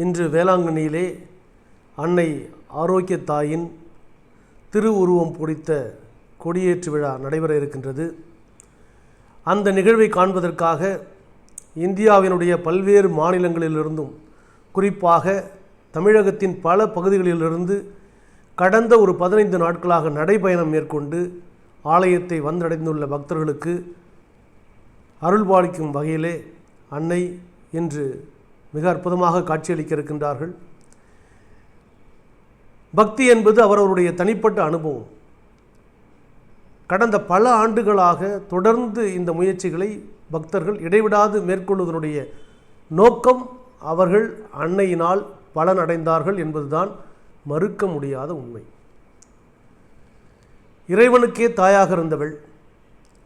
இன்று வேளாங்கண்ணியிலே அன்னை ஆரோக்கிய தாயின் திருவுருவம் பொறித்த கொடியேற்று விழா நடைபெற இருக்கின்றது. அந்த நிகழ்வை காண்பதற்காக இந்தியாவினுடைய பல்வேறு மாநிலங்களிலிருந்தும் குறிப்பாக தமிழகத்தின் பல பகுதிகளிலிருந்து கடந்த ஒரு 15 நாட்களாக நடைபயணம் மேற்கொண்டு ஆலயத்தை வந்தடைந்துள்ள பக்தர்களுக்கு அருள்பாலிக்கும் வகையிலே அன்னை இன்று மிக அற்புதமாக காட்சியளிக்க இருக்கின்றார்கள். பக்தி என்பது அவரவருடைய தனிப்பட்ட அனுபவம். கடந்த பல ஆண்டுகளாக தொடர்ந்து இந்த முயற்சிகளை பக்தர்கள் இடைவிடாது மேற்கொள்வதனுடைய நோக்கம் அவர்கள் அன்னையினால் பலனடைந்தார்கள் என்பதுதான் மறுக்க முடியாத உண்மை. இறைவனுக்கே தாயாக இருந்தவள்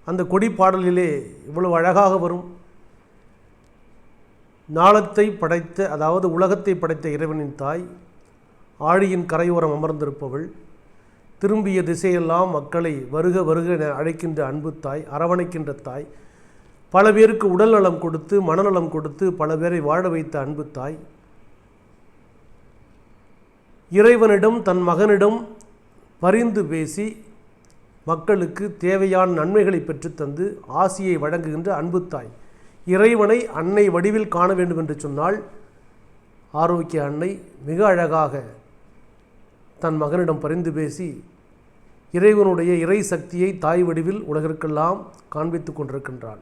அந்த கொடி பாடலிலே இவ்வளவு அழகாக வரும். ஞாலத்தை படைத்த, அதாவது உலகத்தை படைத்த இறைவனின் தாய், ஆழியின் கரையோரம் அமர்ந்திருப்பவள், திரும்பிய திசையெல்லாம் மக்களை வருக வருக என அழைக்கின்ற அன்பு தாய், அரவணைக்கின்ற தாய், பல பேருக்கு உடல் நலம் கொடுத்து மனநலம் கொடுத்து பல பேரை வாழ வைத்த அன்பு தாய், இறைவனிடம் தன் மகனிடம் பரிந்து பேசி மக்களுக்கு தேவையான நன்மைகளை பெற்றுத்தந்து ஆசியை வழங்குகின்ற அன்பு தாய், இறைவனை அன்னை வடிவில் காண வேண்டும் என்று சொன்னால் ஆரோக்கிய அன்னை மிக அழகாக தன் மகனிடம் பரிந்து பேசி இறைவனுடைய இறை சக்தியை தாய் வடிவில் உலகிற்கெல்லாம் காண்பித்து கொண்டிருக்கின்றாள்.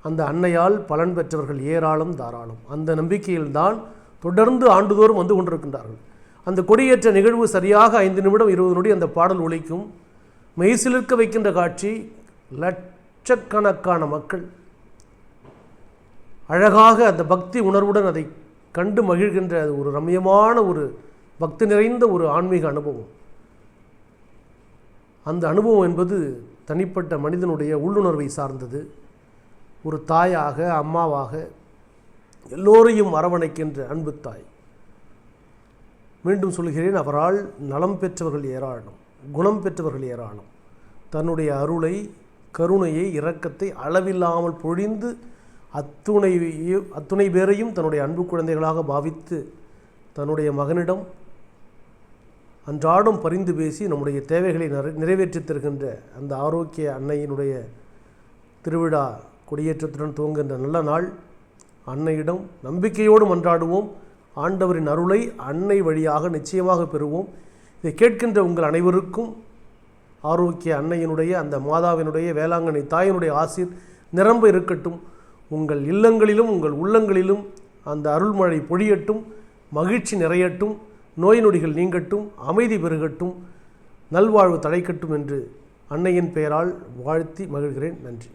அந்த அன்னையால் பலன் பெற்றவர்கள் ஏராளம் தாராளம். அந்த நம்பிக்கையில்தான் தொடர்ந்து ஆண்டுதோறும் வந்து கொண்டிருக்கின்றார்கள். அந்த கொடியேற்ற நிகழ்வு சரியாக 5 நிமிடம் 20 நொடி அந்த பாடல் ஒலிக்கும். மெய்சிலிர்க்க வைக்கின்ற காட்சி. லட்சக்கணக்கான மக்கள் அழகாக அந்த பக்தி உணர்வுடன் அதை கண்டு மகிழ்கின்ற ஒரு ரம்யமான ஒரு பக்தி நிறைந்த ஒரு ஆன்மீக அனுபவம். அந்த அனுபவம் என்பது தனிப்பட்ட மனிதனுடைய உள்ளுணர்வை சார்ந்தது. ஒரு தாயாக, அம்மாவாக எல்லோரையும் அரவணைக்கின்ற அன்பு தாய். மீண்டும் சொல்கிறேன், அவரால் நலம் பெற்றவர்கள் ஏராளம், குணம் பெற்றவர்கள் ஏராளம். தன்னுடைய அருளை, கருணையை, இரக்கத்தை அளவில்லாமல் பொழிந்து அத்துணை பேரையும் தன்னுடைய அன்பு குழந்தைகளாக பாவித்து தன்னுடைய மகனிடம் அன்றாடம் பரிந்து பேசி நம்முடைய தேவைகளை நிறைவேற்றி தருகின்ற அந்த ஆரோக்கிய அன்னையினுடைய திருவிழா கொடியேற்றத்துடன் துவங்குகின்ற நல்ல நாள். அன்னையிடம் நம்பிக்கையோடு மன்றாடுவோம். ஆண்டவரின் அருளை அன்னை வழியாக நிச்சயமாக பெறுவோம். இதை கேட்கின்ற உங்கள் அனைவருக்கும் ஆரோக்கிய அன்னையினுடைய, அந்த மாதாவினுடைய, வேளாங்கண்ணி தாயினுடைய ஆசீர் நிரம்ப இருக்கட்டும். உங்கள் இல்லங்களிலும் உங்கள் உள்ளங்களிலும் அந்த அருள்மழை பொழியட்டும், மகிழ்ச்சி நிறையட்டும், நோய் நொடிகள் நீங்கட்டும், அமைதி பெருகட்டும், நல்வாழ்வு தழைக்கட்டும் என்று அன்னையின் பெயரால் வாழ்த்தி மகிழ்கிறேன். நன்றி.